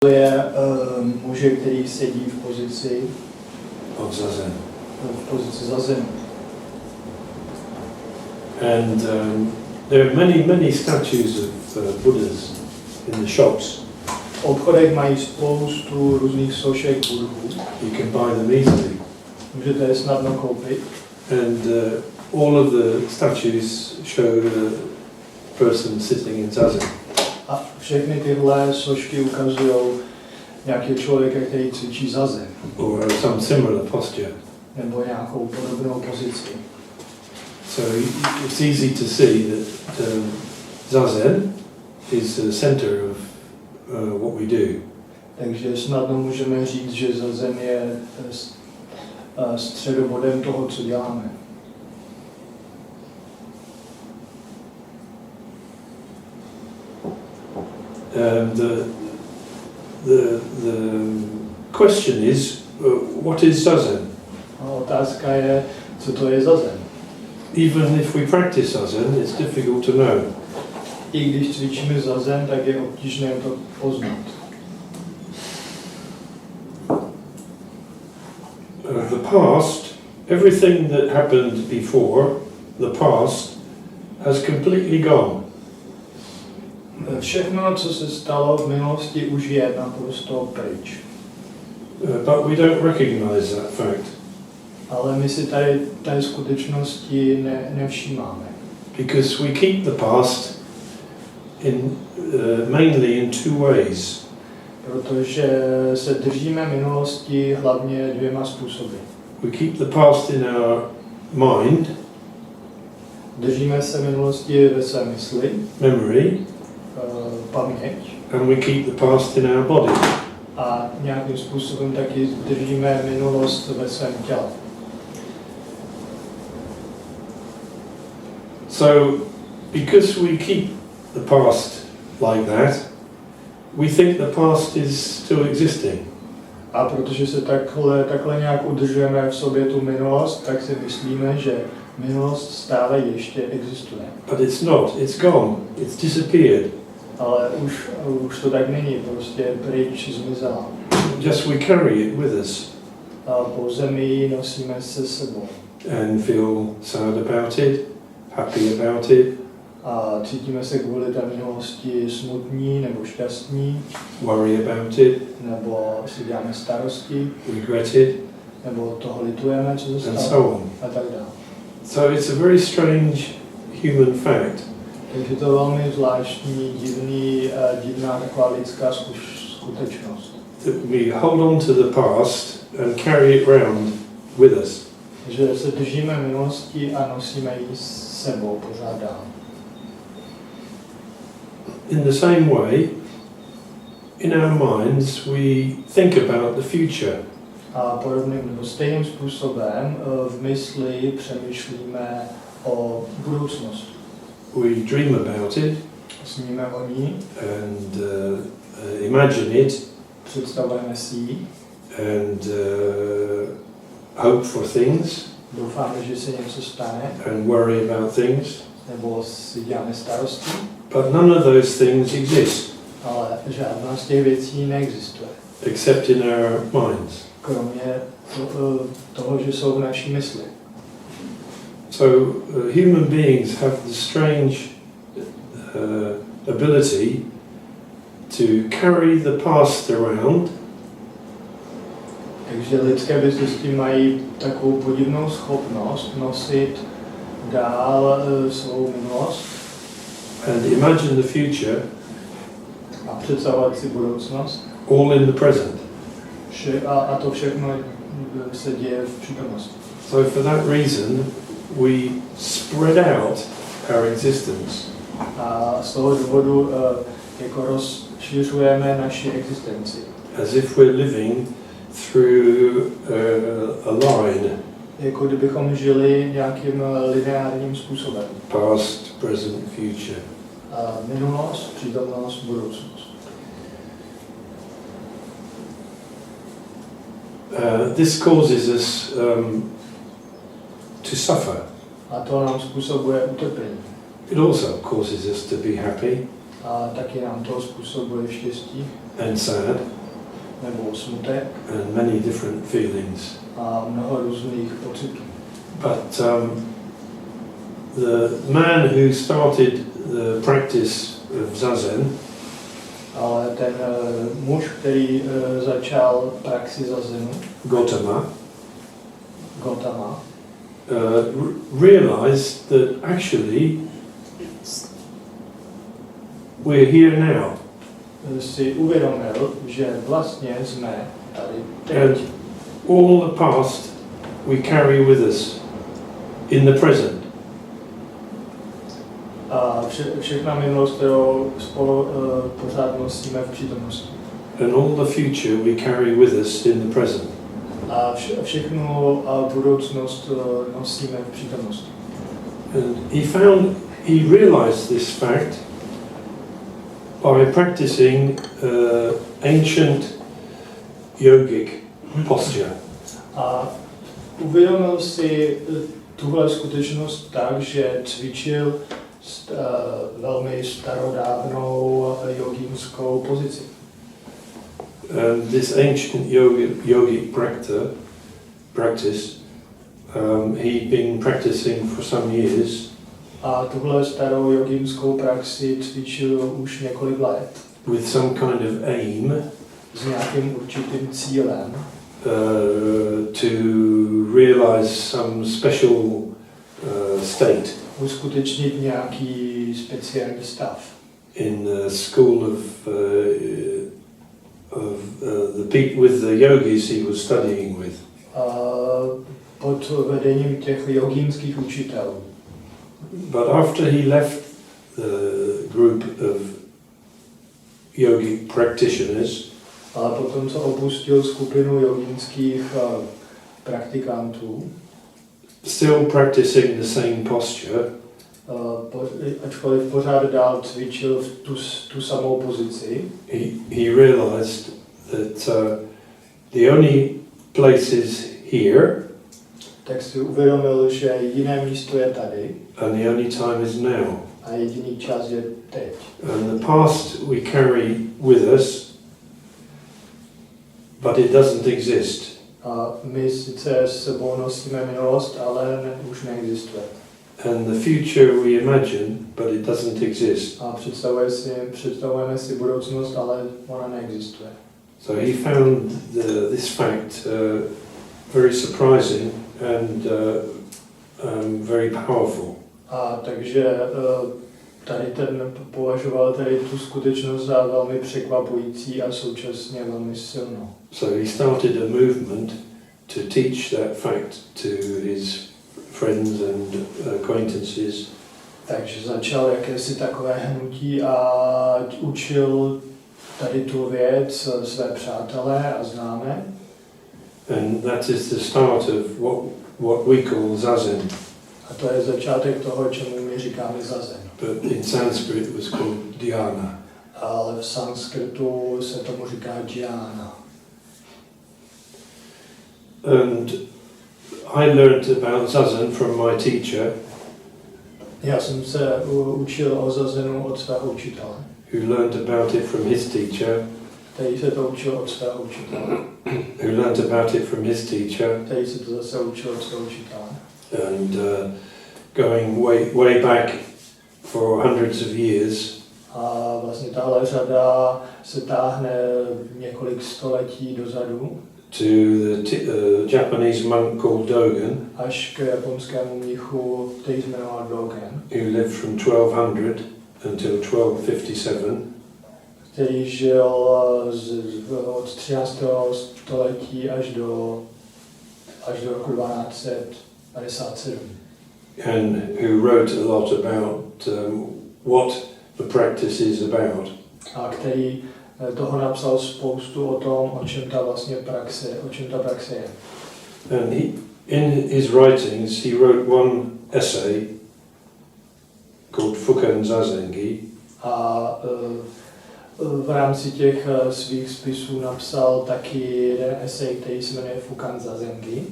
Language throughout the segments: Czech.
To je muže, který sedí v pozici zazen. V pozici zazenu. And there are many statues of Buddhas in the shops. V obchodech mají spoustu různých sošek Budhů. You can buy them easily. Můžete je snadno koupit. And all of the statues show the person sitting in zazen. A všechny tyhle sošky ukazují nějakého člověka, který cvičí zazen. Or some similar posture. Nebo nějakou podobnou pozici. So it's easy to see that zazen is the center of what we do. Takže snadno můžeme říct, že zazen je středobodem toho, co děláme. The question is, what is zazen? A otázka je, co to je zazen. Even if we practice zazen, it's difficult to know. I když cvičíme zazen, tak je obtížné to poznat. The past, everything that happened before, the past has completely gone. Všechno, co se stalo v minulosti, už je naprosto pryč. But we don't recognize that fact. Ale my si tady té skutečnosti nevšímáme. Because we keep the past mainly in two ways. Protože se držíme minulosti hlavně dvěma způsoby. We keep the past in our mind, držíme se minulosti ve své mysli, memory, paměť, and we keep the past in our body. A nějakým způsobem taky držíme minulost ve svém těle. So, because we keep the past like that, we think the past is still existing. A protože se takhle nějak udržujeme v sobě tu minulost, tak si myslíme, že minulost stále ještě existuje. But it's not, it's gone, it's disappeared. Ale už to tak není, prostě pryč zmizela. Just we carry it with us. A pouze my ji nosíme se sebou. And feel sad about it, happy about it. A cítíme se kvůli té minulosti smutní nebo šťastní. Worry about it. Nebo si děláme starosti. Regret it. Nebo toho litujeme, co se stalo. And so on. A tak dále. So it's a very strange human fact. Takže to je velmi zvláštní, divná taková lidská skutečnost. That we hold on to the past and carry it round with us. Že se držíme minulosti a nosíme ji s sebou pořád dál. In the same way, in our minds we think about the future. A podobným nebo stejným způsobem v mysli přemýšlíme o budoucnosti. We dream about it. Sníme o ní. And imagine it. Představujeme si ji. And hope for things. Doufáme, že se něco stane. And worry about things. Nebo si děláme starosti. But none of those things exist. Ale žádná z těch věcí neexistuje. Except in our minds. Kromě toho, že jsou v naší mysli. So human beings have the strange ability to carry the past around. Takže lidské bytosti mají takovou podivnou schopnost nosit dál svou minulost. And imagine the future. A představovat si budoucnost. All in the present. A to všechno se děje v přítomnosti. So for that reason, we spread out our existence. A z toho důvodu jako rozšiřujeme naši existenci. As if we're living through a line. Jako kdybychom žili nějakým lineárním způsobem. Past, present, future. Minulost, přítomnost, budoucnost. This causes us to suffer. A to nám způsobuje utrpení. It also causes us to be happy. A taky nám to způsobuje štěstí. And sad. Nebo smutek. And many different feelings. A mnoho různých pocitů. But the man who started the practice of zazen, ale ten muž, který začal praxi zazenu, Gautama, realized that actually we're here now. Si uvědomil, že vlastně jsme tady And teď. all the past we carry with us in the present. A všechna minulost, kterou spolu pořád nosíme v přítomnosti. And all the future we carry with us in the present. A všechnu budoucnost nosíme v přítomnosti. And he realized this fact by practicing ancient yogic posture. A uvědomil si tuhle skutečnost tak, že cvičil velmi starodávnou jogínskou pozici. And this ancient yogic practice, he'd been practicing for some years. A tuhle starou jogínskou praxi cvičil už několik let. With some kind of aim. S nějakým určitým cílem. To realize some special state. Uskutečnit nějaký speciální stav. In the school of the people with the yogis he was studying with. Pod vedením těch jogínských učitelů. But after he left the group of yogic practitioners, ale potom, co opustil skupinu jogínských praktikantů, still practicing the same posture, ačkoliv pořád dál cvičil v tu samou pozici, he realized that the only place is here, tak si uvědomil, že jiné místo je tady and the only time is now. A jediný čas je teď. And the past we carry with us, but it doesn't exist. A my sice s sebou nosíme minulost, ale už neexistuje. And the future we imagine, but it doesn't exist. A představujeme si budoucnost, ale ona neexistuje. So he found this fact very surprising and very powerful. A takže tady ten považoval tady tu skutečnost za velmi překvapující a současně velmi silnou. So he started a movement to teach that fact to his friends and acquaintances. Takže začal jakési takové hnutí a učil tady tu věc své přátelé a známé. And that is the start of what we call zazen. A to je začátek toho, čemu my říkáme zazen. But in Sanskrit it was called dhyana. Ale v sanskritu se tomu říká dhyana. And I learned about zazen from my teacher. Já jsem se učil o zazenu od svého učitele. Who learned about it from his teacher. Který se to učil od svého učitele. Who learned about it from his teacher. Který se to zase učil od svého učitele. And going way back for hundreds of years. A vlastně tahle řada se táhne několik století dozadu. To the Japanese monk called Dogen. Až k japonskému mnichu, který se jmenoval Dogen. Who lived from 1200 until 1257. Který žil od 13. století až do roku 1257. And who wrote a lot about what the practice is about. A který toho napsal spoustu o tom, o čem ta praxe je. And in his writings he wrote one essay called Fukan Zazengi. A v rámci těch svých spisů napsal taky jeden esej, který se jmenuje Fukan Zazengi,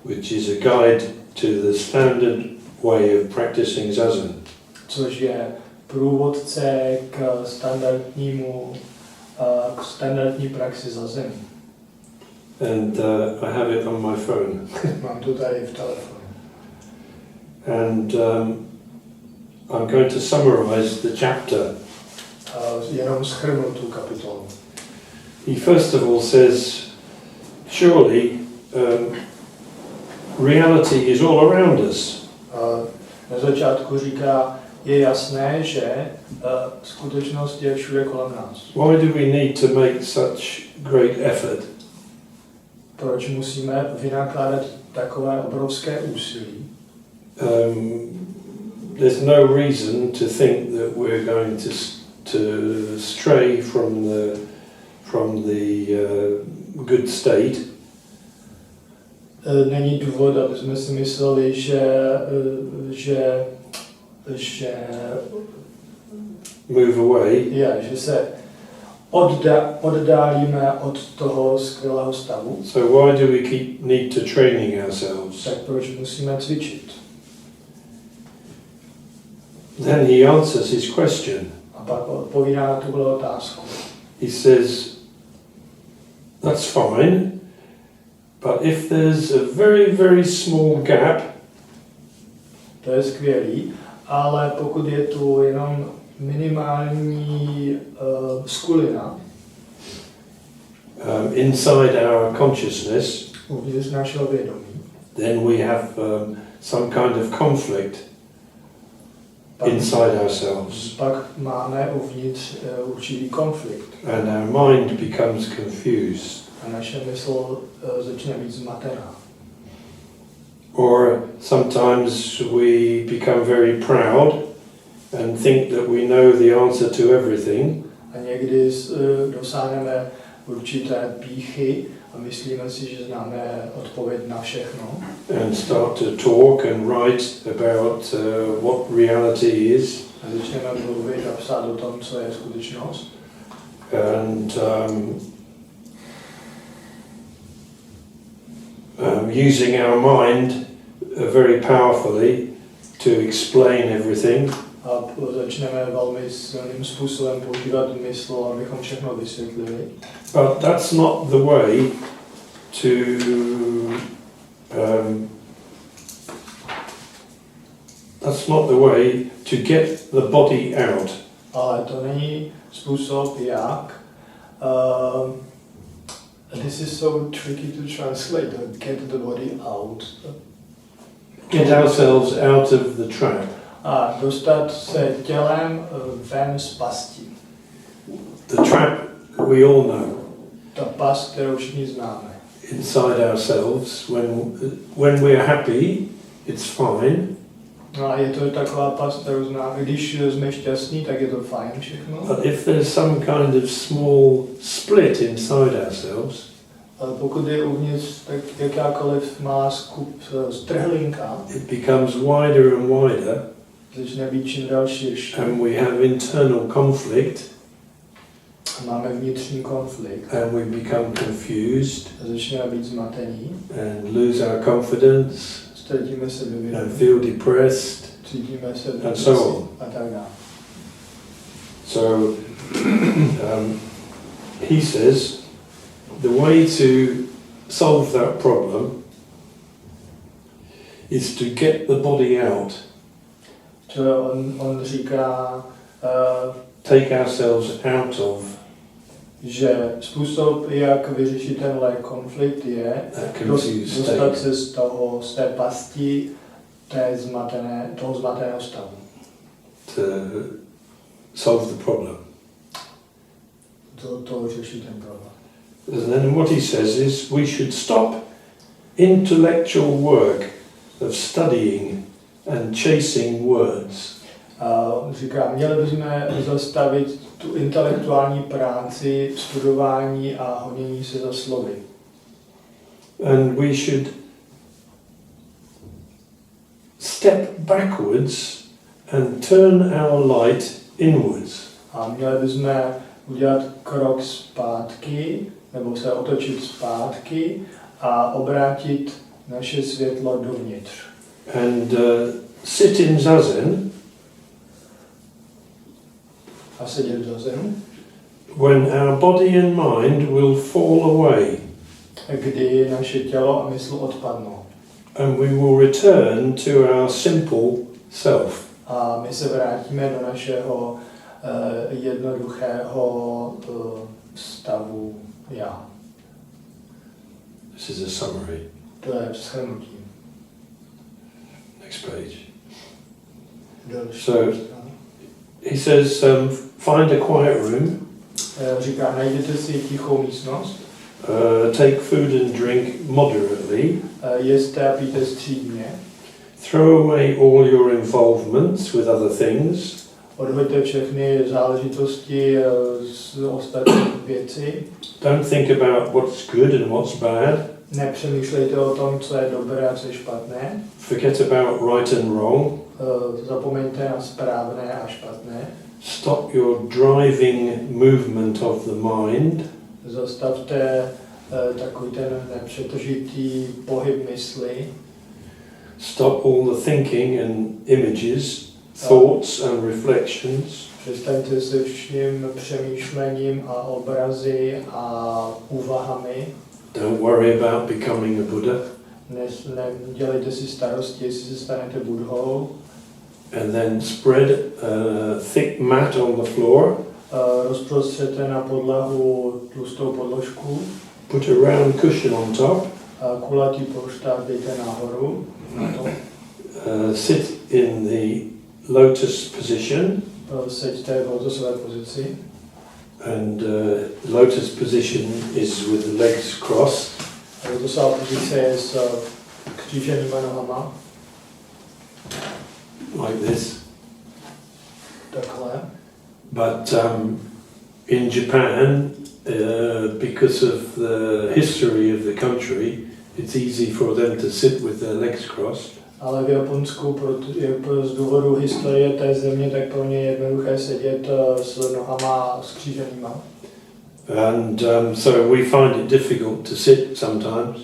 which is a guide to the standard way of practicing zazen. což je průvodce k standardní praxi zazen. And I have it on my phone. Mám to tady v telefonu. And I'm going to summarize the chapter. Jenom shrnu tu kapitolu. He first of all says, surely reality is all around us. Na začátku říká, je jasné, že skutečnost je všude kolem nás. Why do we need to make such great effort? Proč musíme vynakládat takové obrovské úsilí? There's no reason to think that we're going to stray from the good state. Není důvod, aby jsme si mysleli, že move away. Že se oddálíme od toho skvělého stavu. So why do we need to training ourselves? Tak proč musíme cvičit? Then he answers his question. A pak odpovídá na tuhle otázku. He says, that's fine, but if there's a very, very small gap, to je skvělý, ale pokud je tu jenom minimální skulina inside our consciousness, uvnitř našeho vědomí, then we have some kind of conflict inside ourselves. Pak máme uvnitř určitý konflikt. And our mind becomes confused. A naše mysl začne být zmatená. Or sometimes we become very proud and think that we know the answer to everything. A někdy dosáhneme určité pýchy a myslíme si, že známe odpověď na všechno. And start to talk and write about what reality is. A začneme mluvit a psát o tom, co je skutečnost. And using our mind very powerfully to explain everything. A začneme velmi silným způsobem používat mysl, abychom všechno vysvětlili. But that's not the way to get the body out. Ale to není způsob, jak this is so tricky to translate, get the body out. Get ourselves out of the trap. A dostat se tělem ven z pasti. The trap we all know. Ta past, kterou všichni známe. Inside ourselves, when we are happy, it's fine. No a je to taková past, kterou známe. Když jsme šťastní, tak je to fajn všechno. But if there's some kind of small split inside ourselves, ale pokud je uvnitř tak jakákoliv malá strhlinka, it becomes wider and wider. Začne být čím dál širší. And we have internal conflict. Máme vnitřní konflikt. And we become confused. A začneme být zmatení. And lose our confidence. Ztratíme se důvěru. And feel depressed. Cítíme se and so on. A tak dále. So he says the way to solve that problem is to get the body out. On říká, take ourselves out of, že způsob, jak vyřešit tenhle konflikt, je dostat se z té pasti toho zmateného stavu. To solve the problem. To řešit ten problém. And then what he says is we should stop intellectual work of studying and chasing words. Říká, měli bychom zastavit tu intelektuální práci, studování a honění se za slovy. And we should step backwards and turn our light inwards. A měli bychom udělat krok zpátky, nebo se otočit zpátky a obrátit naše světlo dovnitř. And sit in zazen a sedět v zazenu, when our body and mind will fall away kdy naše tělo a mysl odpadnou. and we will return to our simple self. A my se vrátíme do našeho jednoduchého stavu já. This is a summary. To je shrnutí. Next page. Další. So he says, find a quiet room. Říká, najděte si tichou místnost. Take food and drink moderately. Jeste a pijte střídmě. Throw away all your involvements with other things. Odhoďte všechny záležitosti z ostatních věcí. Don't think about what's good and what's bad. Nepřemýšlejte o tom, co je dobré a co je špatné. Forget about right and wrong. Zapomeňte na správné a špatné. Stop your driving movement of the mind. Zastavte takový ten nepřetržitý pohyb mysli. Stop all the thinking and images, thoughts and reflections. Přestaňte se vším přemýšlením a obrazy a úvahami. Don't worry about becoming a Buddha. Nedělejte si starosti, jestli se stanete Budhou. And then spread a thick mat on the floor. Rozprostřete na podlahu tlustou podložku. Put a round cushion on top. Kulatý polštář dejte nahoru. Na to. Sit in the lotus position. Seďte v lotusové pozici. And lotus position is with the legs crossed. Lotusová pozice je s kříženýma nohama. Like this. Takhle. But in Japan, because of the history of the country, it's easy for them to sit with their legs crossed. Ale v Japonsku z důvodu historie té země, tak pro ně je jednoduché sedět s nohama skříženýma. And so we find it difficult to sit sometimes.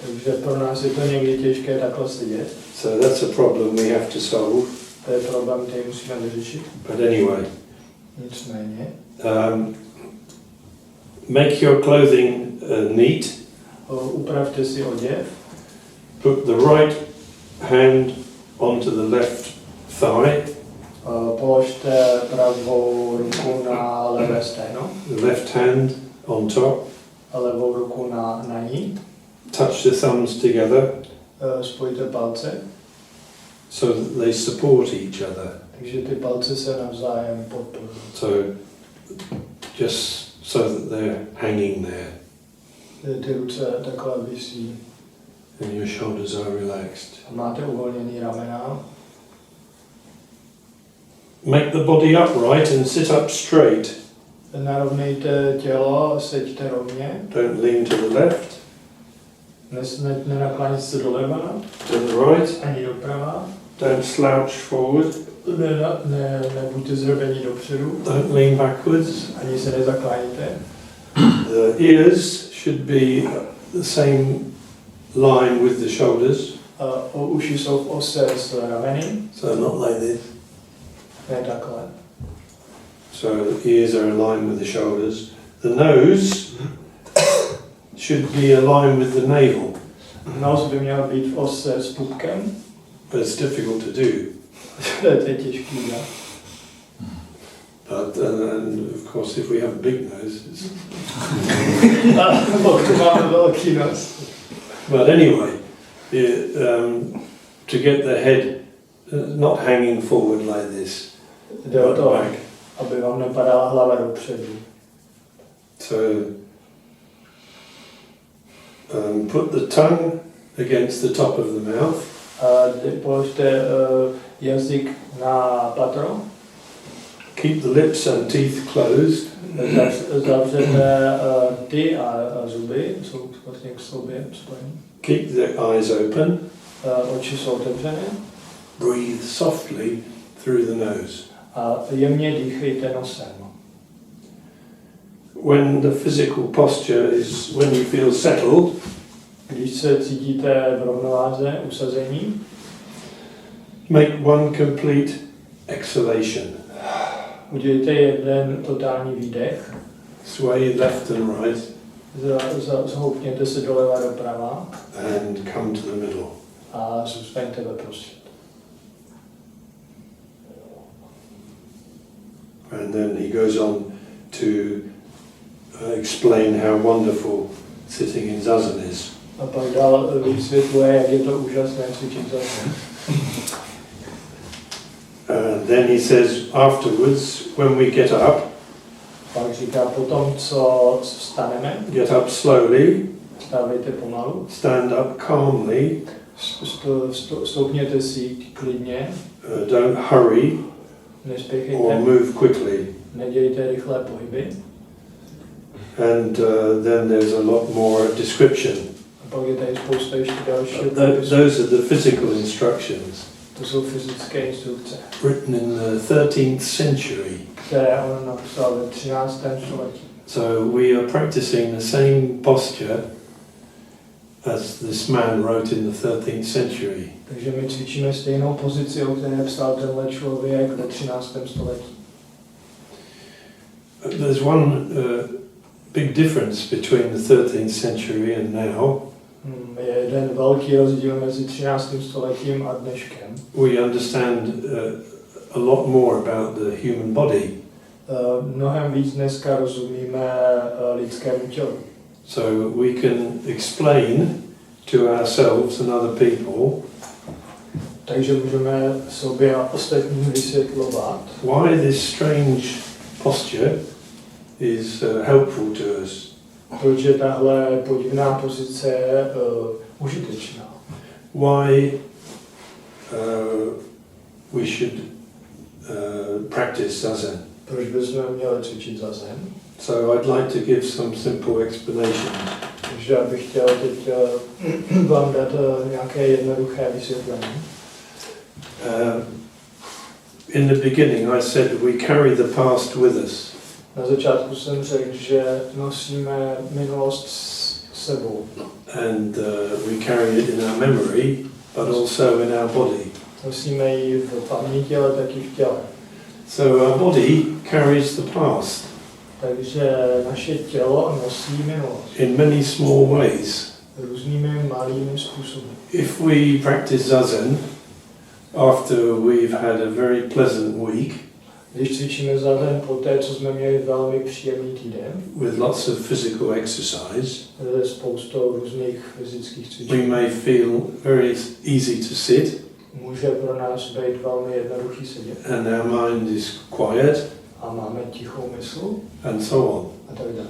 Takže pro nás je to někdy těžké takhle sedět. So that's a problem we have to solve. To je problém, který musíme vyřešit. But anyway, Nicméně. make your clothing neat. Upravte si oděv. Put the right hand onto the left thigh. Položte pravou ruku na levé stehno. The left hand on top. A levou ruku na ní. Touch the thumbs together. Spojte palce. So that they support each other. Takže ty palce se navzájem podporují. So just so that they're hanging there. Ty ruce takhle visí. And your shoulders are relaxed. A máte uvolněný ramena. Make the body upright and sit up straight. Narovnejte tělo, seďte rovně. Don't lean to the left. Nenaklánějte se doleva. To the right. Ani doprava. Don't slouch forward. Nebuďte zrobení dopředu. Don't lean backwards. Ani se nezakláníte. The ears should be the same line with the shoulders. Uši jsou v ose s rameny. So not like this. Ne takhle. So the ears are aligned with the shoulders. The nose should be aligned with the navel. Nos by měl být v ose s pupkem. But it's difficult to do. To je těžký, ne? But and of course, if we have a big nose, it's Pokud máme velký nos. But anyway, to get the head not hanging forward like this, Jde o but to, back. aby vám nepadala hlava dopředu. So put the tongue against the top of the mouth. Položte jazyk na patro. Keep the lips and teeth closed. Zavřete ty a zuby, jsou vlastně k sobě spojení. Keep the eyes open. Oči jsou otevřené. Breathe softly through the nose. A jemně dýchejte nosem. When the physical posture is, when you feel settled, Když se cítíte v rovnováze, usazení, make one complete exhalation. Udělejte jeden totální výdech. Sway left and right. Zhoupněte se doleva doprava. And come to the middle. A zůstaňte ve prostřed. And then he goes on to explain how wonderful sitting in zazen is. A pak dál vysvětluje, jak je to úžasné cvičit zazen. Then he says afterwards, when we get up, pak říká potom, co vstaneme, get up slowly, stávejte pomalu, stand up calmly, stoupněte si klidně, don't hurry or nespěchejte, move quickly. nedělejte rychlé pohyby. And then there's a lot more description. A pak je tady spousta ještě dalšího. Those are the physical instructions. To jsou fyzické instrukce, Written in the 13th century. které on napsal ve 13. století. So we are practicing the same posture as this man wrote in the 13th century. Takže my cvičíme stejnou pozici, o které psal tenhle člověk ve 13. století. There's one big difference between the 13th century and now. Je jeden velký rozdíl mezi 13. stoletím a dneškem. We understand a lot more about the human body. Mnohem víc dneska rozumíme lidskému tělu. So we can explain to ourselves and other people Takže můžeme sobě a ostatním vysvětlovat, why this strange posture is helpful to us. proč je tahle podivná pozice užitečná. Why we should practice zazen. Proč bychom měli cvičit zazen? So I'd like to give some simple explanations. Takže já bych chtěl teď vám dát nějaké jednoduché vysvětlení. In the beginning I said we carry the past with us. Na začátku jsem řekl, že nosíme minulost s sebou. And we carry it in our memory, but also in our body. Nosíme ji v paměti, ale taky v těle. So our body carries the past Takže naše tělo nosí minulost. in many small ways. Různými malými způsoby. If we practice zazen after we've had a very pleasant week, Když cvičíme zazen po té, co jsme měli velmi příjemný týden, with lots of physical exercise, se spoustou různých fyzických we cvičení, may feel very easy to sit, může pro nás být velmi jednoduchý sedět. and our mind is quiet, A máme tichou mysl and so on. a tak dále.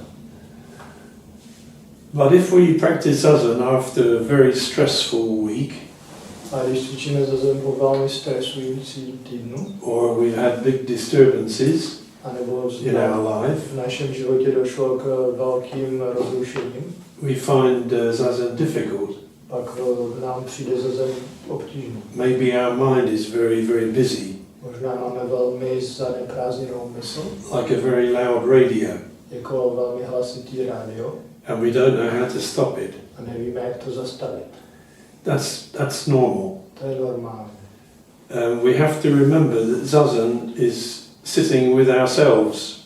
But if we practice zazen after a very stressful week, A když cvičíme zazen po velmi stresující týdnu, or we've had big disturbances anebo in our life, v našem životě došlo k velkým rozrušením, we find zazen difficult. pak nám přijde zazen obtížný. Maybe our mind is very, very busy, Možná máme velmi zaneprázdněnou mysl, like a very loud radio, jako velmi hlasitý rádio, and we don't know how to stop it. a nevíme, jak to zastavit. That's normal. To je normální. We have to remember that zazen is sitting with ourselves.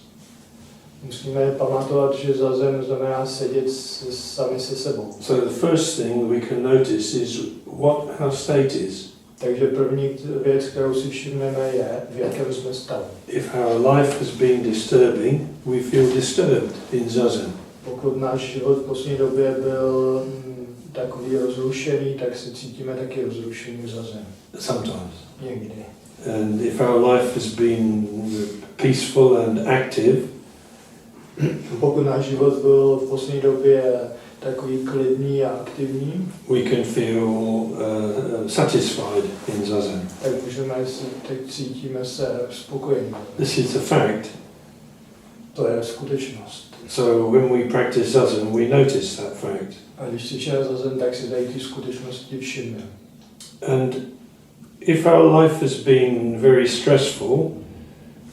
Musíme pamatovat, že zazen znamená sedět sami se sebou. So the first thing we can notice is what our state is. Takže první věc, kterou si všimneme, je, v jakém jsme stavu. If our life has been disturbing, we feel disturbed in zazen. Pokud náš život v poslední době byl takový rozrušený, tak se cítíme taky rozrušený v zazen. Sometimes. Někdy. And if our life has been peaceful and active, Pokud náš život byl v poslední době takový klidný a aktivní, we can feel satisfied in zazen. tak teď cítíme se spokojení. This is a fact. To je skutečnost. So when we practice zazen, we notice that fact. A když cvičíme zazen, tak si tady ty skutečnosti všimneme. And if our life has been very stressful,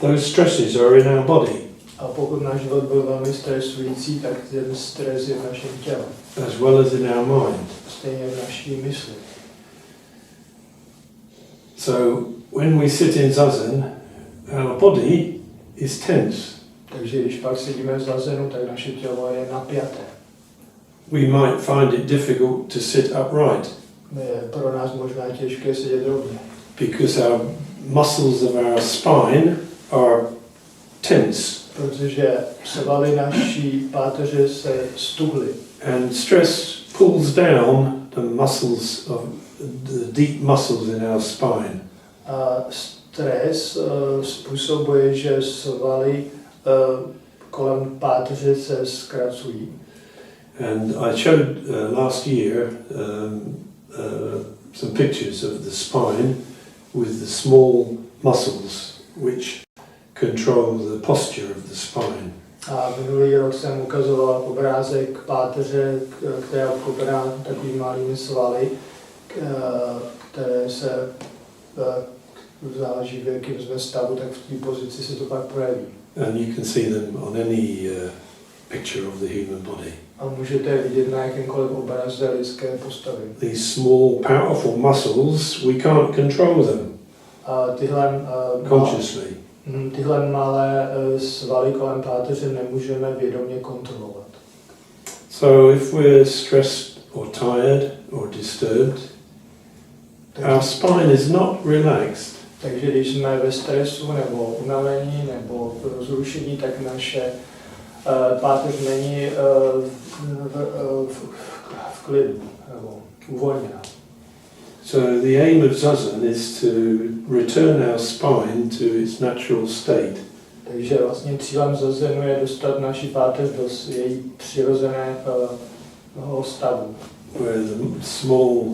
those stresses are in our body, A pokud náš život byl velmi stresující, tak ten stres je v našem těle. as well as in our mind. Stejně v naší mysli. So when we sit in zazen, our body is tense. Takže když pak sedíme v zazenu, tak naše tělo je napjaté. We might find it difficult to sit upright Je pro nás možná těžké sedět rovně. because our muscles of our spine are tense. Protože svaly naší páteře se stuhly. And stress pulls down the muscles of the deep muscles in our spine. A stres způsobuje, že svaly kolem páteře se zkracují. And I showed last year some pictures of the spine with the small muscles which control the posture of the spine. A minulý rok jsem ukazoval obrázek páteře, která je obklopená takovými malými svaly, které se záleží, v jakém jsme stavu, tak v té pozici se to pak projeví. And you can see them on any picture of the human body. A můžete vidět na jakémkoliv obraze lidské postavy. These small, powerful muscles, we can't control them A consciously. tyhle malé svaly kolem páteře nemůžeme vědomě kontrolovat. So if we're stressed or tired or disturbed, our spine is not relaxed. Takže když jsme ve stresu nebo unavení nebo rozrušení, tak naše páteř není v klidu nebo uvolněná. So the aim of zazen is to return our spine to its natural state. Takže vlastně cílem zazenu je dostat naši páteř do její přirozeného stavu. Where the small,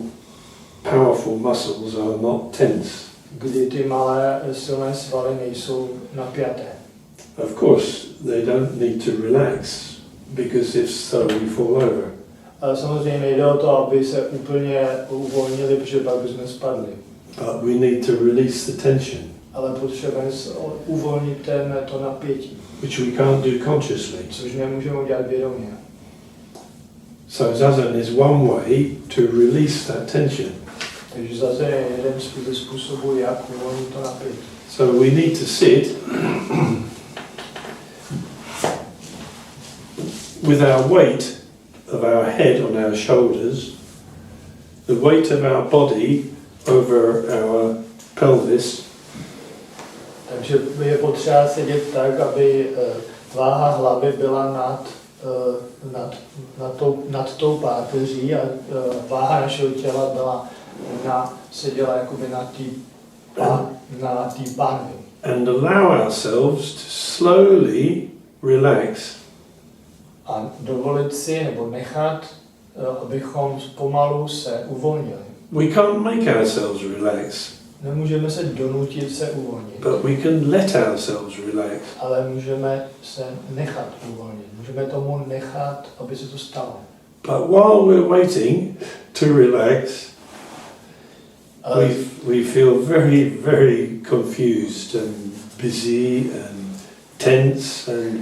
powerful muscles are not tense. Kdy ty malé silné svaly nejsou napjaté. Of course, they don't need to relax, because if so, we fall over. Ale samozřejmě nejde o to, aby se úplně uvolnili, protože pak bychom spadli. But we need to release the tension, Ale potřebujeme uvolnit to napětí, which we can't do consciously. což nemůžeme udělat vědomě. So zazen is one way to release that tension. Takže zase je jeden ze způsobů, jak uvolnit to napětí. So we need to sit with our weight of our head on our shoulders, the weight of our body over our pelvis, Takže je potřeba sedět tak, aby váha hlavy byla nad tou páteří a váha našeho těla byla seděla jakoby na té pánvi. and allow ourselves to slowly relax. A dovolit si nebo nechat, abychom pomalu se uvolnili. We can't make ourselves relax, Nemůžeme se donutit se uvolnit, but we can let ourselves relax. ale můžeme se nechat uvolnit. Můžeme tomu nechat, aby se to stalo. But while we're waiting to relax, Ale we feel very, very confused and busy and tense, and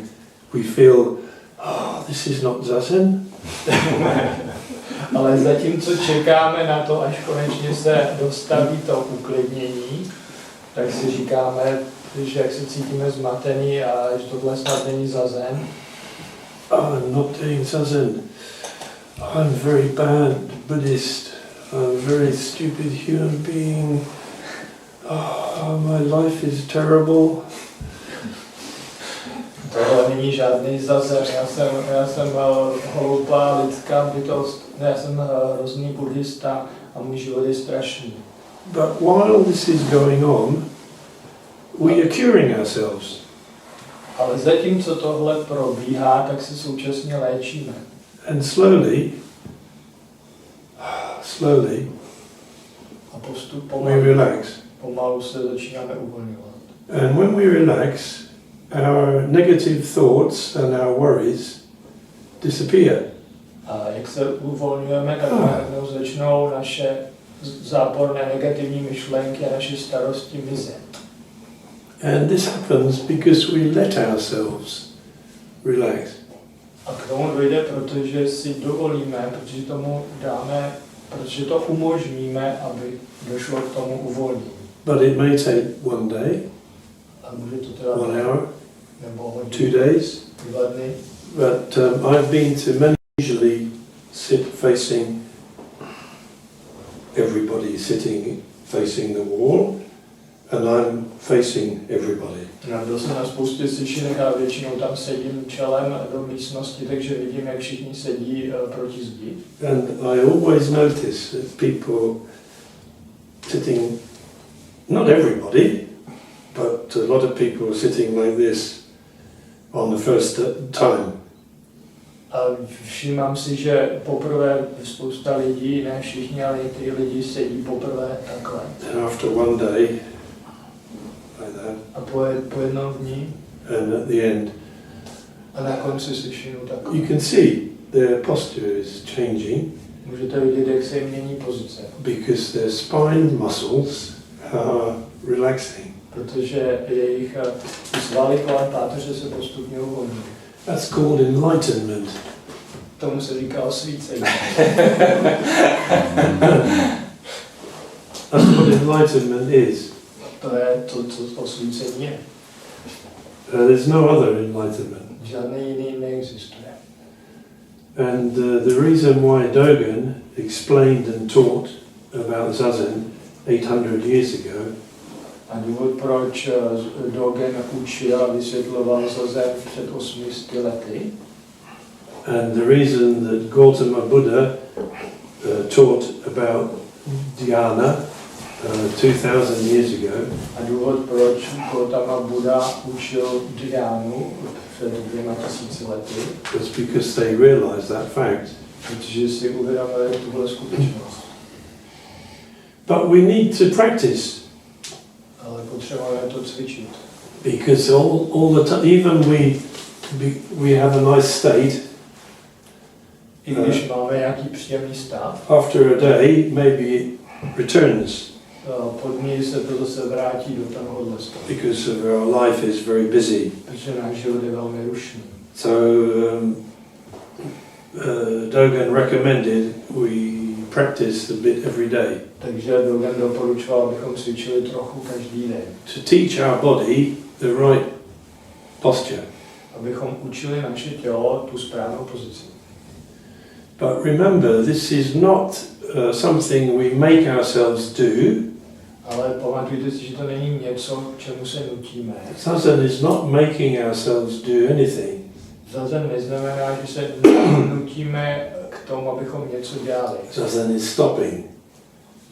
we feel, oh, this is not zazen. Ale zatímco čekáme na to, až konečně se dostaví to uklidnění, tak si říkáme, že jak se cítíme zmatený a že tohle snad není zazen. I'm not doing zazen. I'm very bad Buddhist. I'm a very stupid human being. Oh, my life is terrible. Tohle není žádný zazen. Já jsem hloupá lidská bytost. Já jsem hrozný buddhista a můj život je strašný. But while this is going on, we are curing ourselves. Ale zatímco tohle probíhá, tak se současně léčíme. And slowly, A we relax. pomalu se začínáme uvolňovat. And when we relax, our negative thoughts and our worries disappear. A jak se uvolňujeme, tak najednou začnou naše záporné negativní myšlenky a naše starosti mizet. And this happens because we let ourselves relax. A k tomu dojde, protože si dovolíme, protože to umožníme, aby došlo k tomu uvolnění. But it may take one day, A může to teda 1 hour, nebo hodin, 2 days. 2 dny. But I've been to many, usually sit facing everybody, sitting facing the wall, and I'm facing everybody. Byl jsem na spoustě slyšenek a většinou tam sedím čelem do místnosti, takže vidím, jak všichni sedí proti zdi. And I always notice that people sitting, not everybody, but a lot of people sitting like this on the first time. A všímám si, že poprvé spousta lidí, ne všichni, ale někteří lidi sedí poprvé takhle. And after one day, like that, A po jednom dní and at the end, a na konci slyším takhle. you can see their posture is changing Můžete vidět, jak se jim mění pozice. because their spine muscles are relaxing. Protože jejich svaly kolem páteře se postupně uvolňují. That's called enlightenment. Tomu se říká osvícení. That's what enlightenment is. To je to, co osvícení je. There's no other enlightenment. Žádný jiný neexistuje. And the reason why Dogen explained and taught about zazen 800 years ago A důvod, proč Dogen učil a vysvětloval zazen před 800 lety, and the reason that Gautama Buddha taught about dhyana 2000 years ago a důvod, proč Gautama Buddha učil dhyánu před 2000 lety, was because they realized that fact. protože si uvědomili tuhle skutečnost. But we need to practice. Ale potřebujeme to cvičit. Because all the time, even we have a nice state. I když máme nějaký příjemný stav, After a day, maybe it returns po dní se to zase vrátí do tohohle stavu. because our life is very busy. Protože náš život je velmi rušný. So Dogen recommended we practice a bit every day Takže Dogen doporučoval, abychom cvičili trochu každý den. to teach our body the right posture. Abychom učili naše tělo tu správnou pozici. But remember, this is not something we make ourselves do. Ale pamatujte si, že to není něco, k čemu se nutíme. Zazen is not making ourselves do anything. Zazen neznamená, že se nutíme k tomu, abychom něco dělali. Zazen is stopping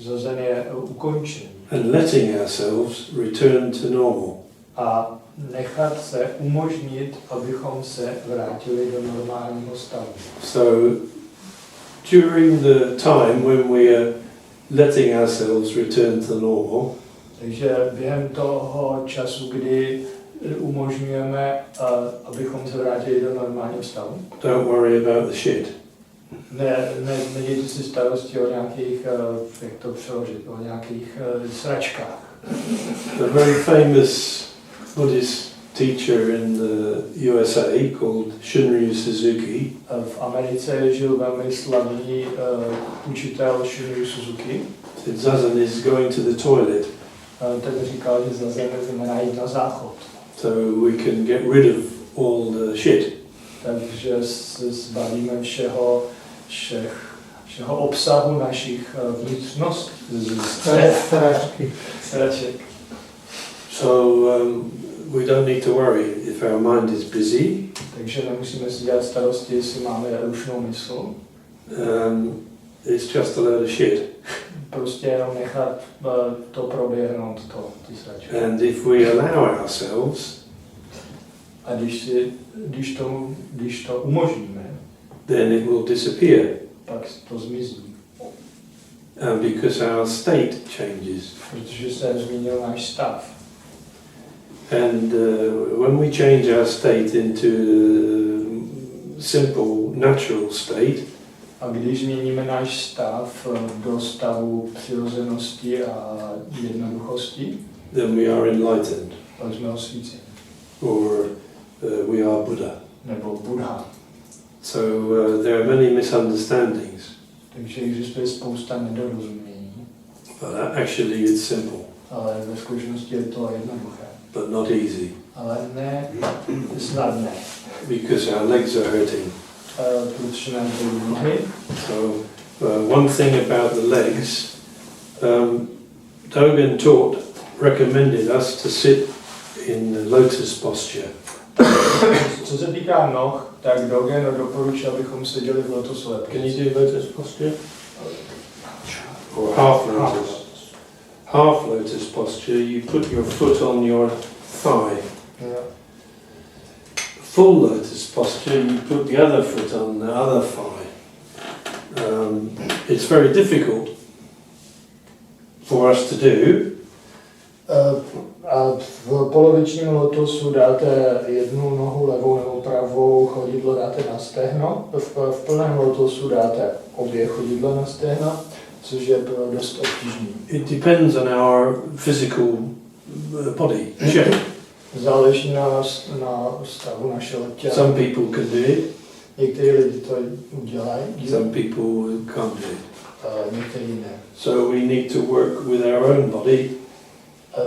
Zazen je ukončení. and letting ourselves return to normal. A nechat se umožnit, abychom se vrátili do normálního stavu. So during the time when we are letting ourselves return to normal, Takže během toho času, kdy umožňujeme, abychom se vrátili do normálního stavu, don't worry about the shit. Nedějte si starosti o nějakých, jak to přeložit, o nějakých sračkách. A very famous Buddhist teacher in the USA called Shunryu Suzuki V Americe žil velmi slavný učitel Shunryu Suzuki. said Zazen is going to the toilet, Ten říkal, že zazen znamená jít na záchod. so we can get rid of all the shit. Takže se zbavíme všeho obsahu našich vnitřností. Sraček. So we don't need to worry if our mind is busy. Takže nemusíme si dělat starosti, jestli máme rušnou mysl. It's just a load of shit. Prostě jenom nechat to proběhnout, ty sračky. And if we allow ourselves, A když to umožníme, then it will disappear. pak to zmizí. Because our state changes. Protože se změnil náš stav. And when we change our state into simple, natural state, A když změníme náš stav do stavu přirozenosti a jednoduchosti, then we are enlightened, pak jsme osvíceni. or we are Buddha. Nebo Buddha. So there are many misunderstandings, Takže existuje spousta nedorozumění. but actually it's simple, Ale ve skutečnosti je to jednoduché. but not easy. ale ne snadné. because our legs are hurting. Protože nám bolí nohy. So one thing about the legs, Dogen recommended us to sit in the lotus posture. Co se týká noh, tak Dogen doporučil, abychom seděli v lotusové pozici. Can you do lotus posture? Or half lotus? Half lotus posture, you put your foot on your thigh. Yeah. Full lotus posture, you put the other foot on the other thigh. It's very difficult for us to do. A v polovičním lotosu dáte jednu nohu levou nebo pravou, chodidlo dáte na stehno. V plném lotosu dáte obě chodidla na stehna, což je dost obtížný. It depends on our physical body shape. Záleží na stavu našeho těla. Some people can do it, Někteří lidi to udělají, some people can't do it. někteří ne. So we need to work with our own body,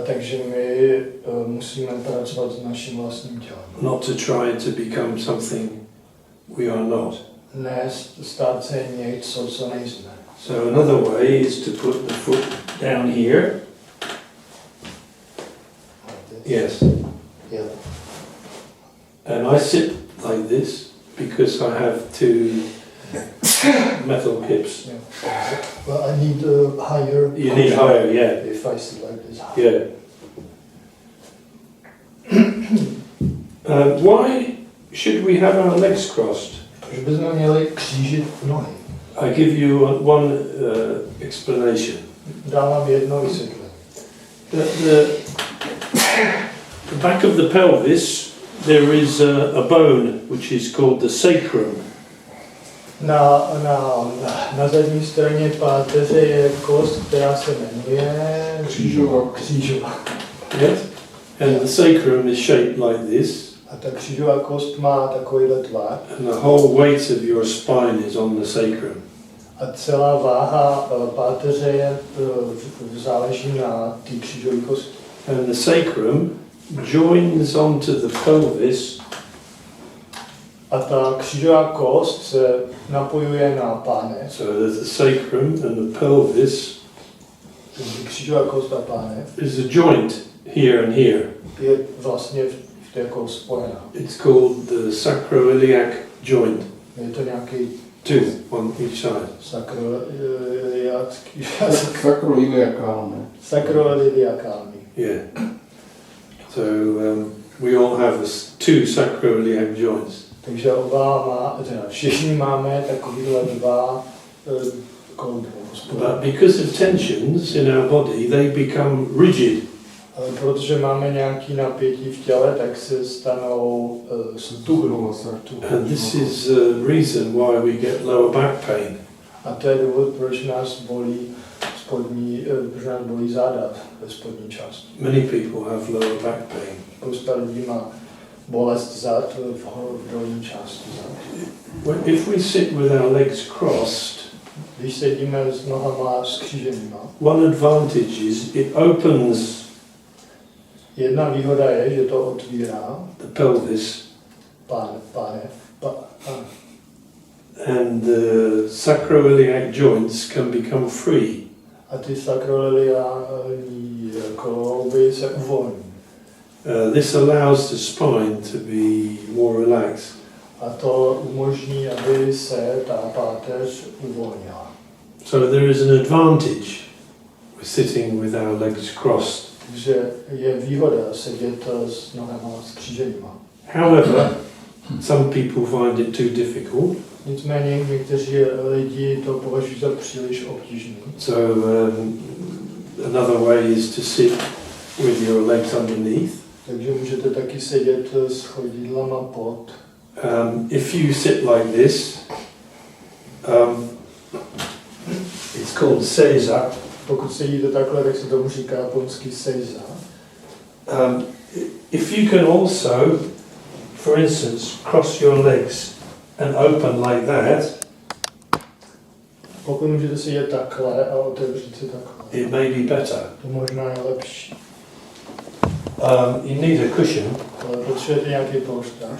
Takže my musíme pracovat s naším vlastním tělem. not to try to become something we are not. Ne stát se něco, co nejsme. So another way is to put the foot down here. Yes. Yeah. And I sit like this because I have two metal hips. Yeah. Well, I need higher. You need higher, yeah. If I sit like this. Yeah. Why should we have our legs crossed? Proč bychom měli křížit nohy? I give you one explanation. Dávám jedno vysvětlení. The back of the pelvis, there is a bone which is called the sacrum. Na zadní straně páteře je kost, která se jmenuje křížová. Yes? And the sacrum is shaped like this. A ta křížová kost má takovýhle tvar. And the whole weight of your spine is on the sacrum. A celá váha páteře záleží na té křížové kosti. And the sacrum joins onto the pelvis. A ta křížová kost se napojuje na pánev. So there's the sacrum and the pelvis. Křížová kost a pánev is a joint here and here. je vlastně v té jako spojená. It's called the sacroiliac joint. Je to nějaký Two on each side. sakroiliakální. Yeah. So we all have two sacroiliac joints. Takže všichni máme takovýhle dva klouby. But because of tensions in our body, they become rigid. Ale protože máme nějaký napětí v těle, tak se stanou stuhnou. And this is the reason why we get lower back pain. A to je důvod, proč nás bolí záda ve spodní části. Many people have lower back pain. Spousta lidí má bolest zad v dolní části zad. If we sit with our legs crossed, Když sedíme s nohama skříženýma, one advantage is it opens jedna výhoda je, že to otvírá the pelvis and the sacroiliac joints can become free. A ty sakroiliální klouby se uvolní. This allows the spine to be more relaxed. A to umožní, aby se ta páteř uvolnila. So there is an advantage with sitting with our legs crossed. Takže je výhoda sedět s nohama skříženýma. However, some people find it too difficult. Nicméně někteří lidi to považují za příliš obtížné. So another way is to sit with your legs underneath. Takže můžete taky sedět s chodidlama pod. If you sit like this, it's called seiza. Pokud sedíte takhle, tak se tomu říká japonsky seiza. If you can also, for instance, cross your legs and open like that, Pokud můžete sedět takhle a otevřít se takhle, it may be better. to možná je lepší. You need a cushion. Potřebujete nějaký polštář?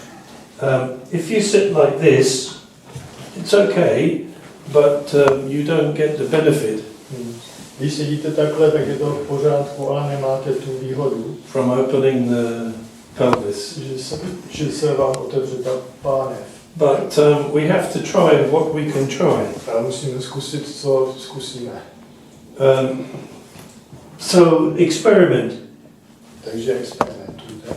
If you sit like this, it's okay, but you don't get the benefit. Když sedíte takhle, tak je to v pořádku, ale nemáte tu výhodu. From opening the pelvis. Že se vám otevře ta pánev. But we have to try what we can try. Ale musíme zkusit, co zkusíme. So experiment. Takže experimentujte.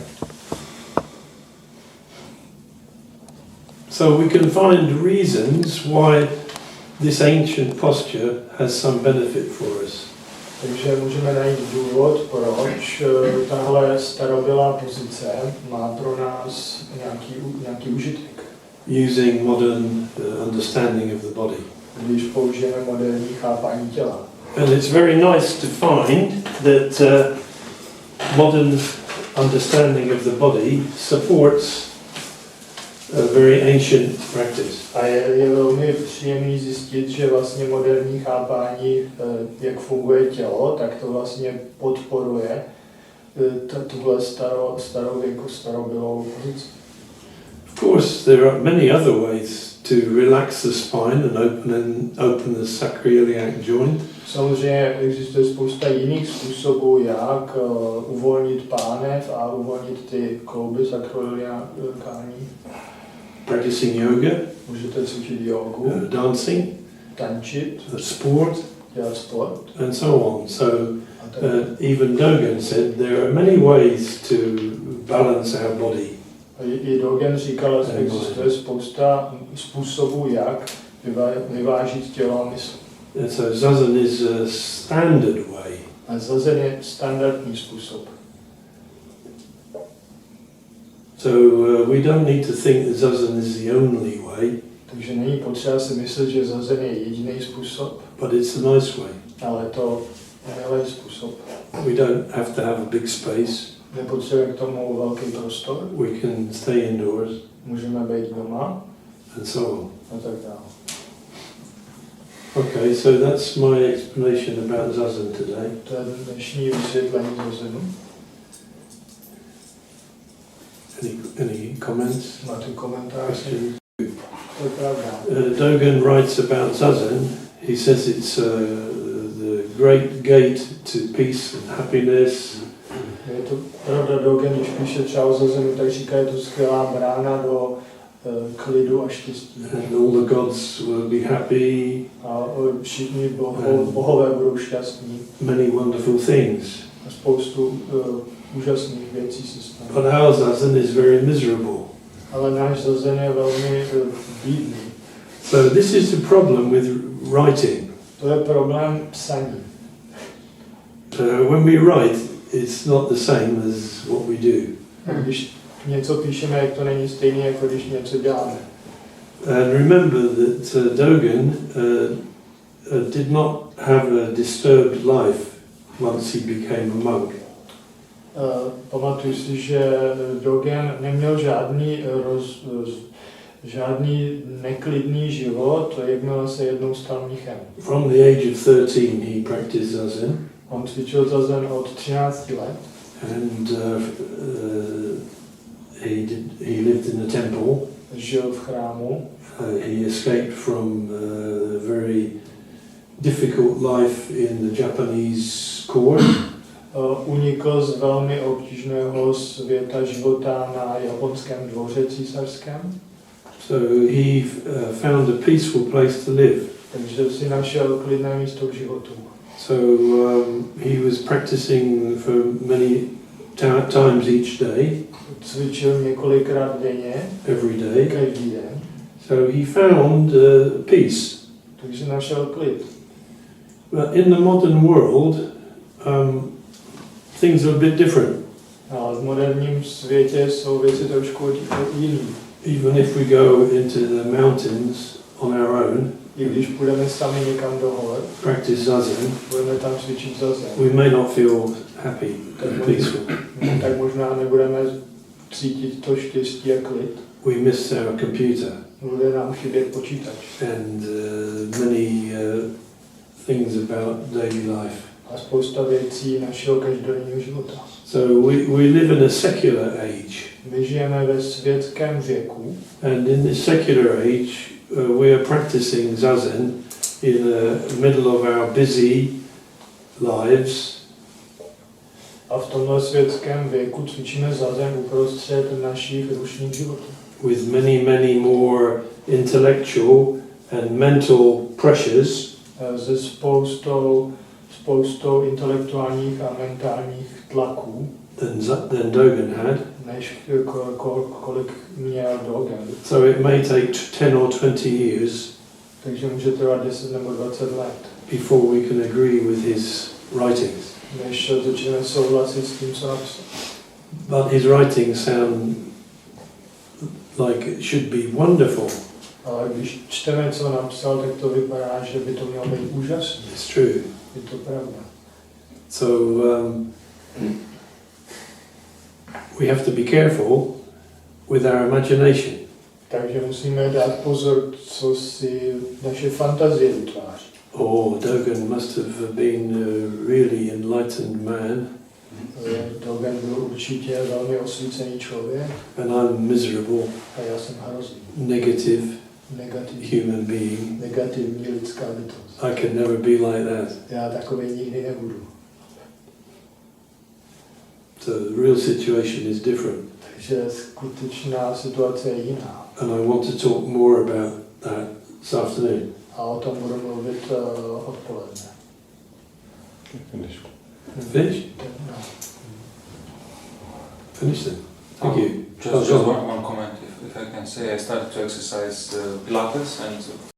So we can find reasons why this ancient posture has some benefit for us. Takže můžeme najít důvod, proč tahle starobylá pozice má pro nás nějaký užitek. Using modern understanding of the body. Když použijeme moderní chápání těla. And it's very nice to find that modern understanding of the body supports a very ancient practice. A je velmi příjemný zjistit, že vlastně moderní chápání, jak funguje tělo, tak to vlastně podporuje tuhle starobylou pozici. Of course, there are many other ways to relax the spine and open the sacroiliac joint. Samozřejmě existuje spousta jiných způsobů, jak uvolnit pánev a uvolnit ty klouby sakroiliakální. Practicing yoga, můžete cvičit jogu, dancing, tančit, sport, dělat sport, and so on. So even Dogen said there are many ways to balance our body. I Dogen říkal, že existuje spousta způsobů, jak vyvážit tělo a mysl. And so zazen is a standard way. A zazen je standardní způsob. So we don't need to think that zazen is the only way. Takže není potřeba si myslet, že zazen je jediný způsob. But it's a nice way. Ale to je milý způsob. We don't have to have a big space. Nepotřebujeme k tomu velký prostor. We can stay indoors. Můžeme být doma. And so on. A tak dále. Okay, so that's my explanation about zazen today. To je dnešní vysvětlení zazenu. Any comments? Máte komentáře? To je pravda. Dogen writes about zazen. He says it's the great gate to peace and happiness. Je to pravda, Dogen, když píše třeba o zazenu, tak říká, je to skvělá brána do klidu a štěstí. And all the gods will be happy. A všichni bohové budou šťastní. Many wonderful things. A spoustu úžasných věcí se stane. But our zazen is very miserable. Ale náš zazen je velmi bídný. So this is the problem with writing. To je problém psaní. When we write, it's not the same as what we do. Když něco píšeme, jak to není stejné, jako když něco děláme. And remember that Dogen did not have a disturbed life once he became a monk. Pamatuju si, že Dogen neměl žádný neklidný život, jakmile se jednou stal mnichem. From the age of 13 he practiced zazen. On cvičil zazen od 13 let. And he lived in the temple. Žil v chrámu. He escaped from a very difficult life in the Japanese court. Unikl z velmi obtížného světa života na japonském dvoře císařském. So he found a peaceful place to live. Takže si našel klidné místo k životu. So he was practicing for many times each day. Cvičil několikrát denně. Every day. Každý den. So he found peace. Takže našel klid. But in the modern world, things are a bit different. Ale v moderním světě jsou věci trošku jiný. Even if we go into the mountains on our own, I když půjdeme sami někam do hor, practice zazen, budeme tam cvičit zazen, we may not feel happy and peaceful. tak možná nebudeme cítit to štěstí a klid. We miss our computer. Bude nám chybět počítač. And many things about daily life. A spousta věcí našeho každodenního života. So we live in a secular age. My žijeme ve světském věku And in this secular age, we are practicing zazen in the middle of our busy lives. a v tomhle světském věku cvičíme zazen uprostřed našich rušných životů. With many more intellectual and mental pressures Se spoustou intelektuálních a mentálních tlaků, than Dogen had. než kolik měl Dogen. So it may take 10 or 20 years Takže může trvat 10 nebo 20 let, before we can agree with his writings. než začneme souhlasit s tím, co napsal. But his writings sound like it should be wonderful. Ale když čteme, co napsal, tak to vypadá, že by to mělo být úžasné. It's true. Je to pravda. So we have to be careful with our imagination. Takže musíme dát pozor, co si naše fantazie vytváří. Oh, Dogen must have been a really enlightened man, Dogen byl určitě velmi osvícený člověk and I'm miserable, a já jsem hrozný, negative negativní, human being. negativní lidská bytost. I can never be like that. Já takový nikdy nebudu. So the real situation is different, Takže skutečná situace je jiná. and I want to talk more about that this afternoon. A o tom budu mluvit odpoledne. Finish? No. Finish then. Thank you. Just one comment, if I can say. I started to exercise Pilates, and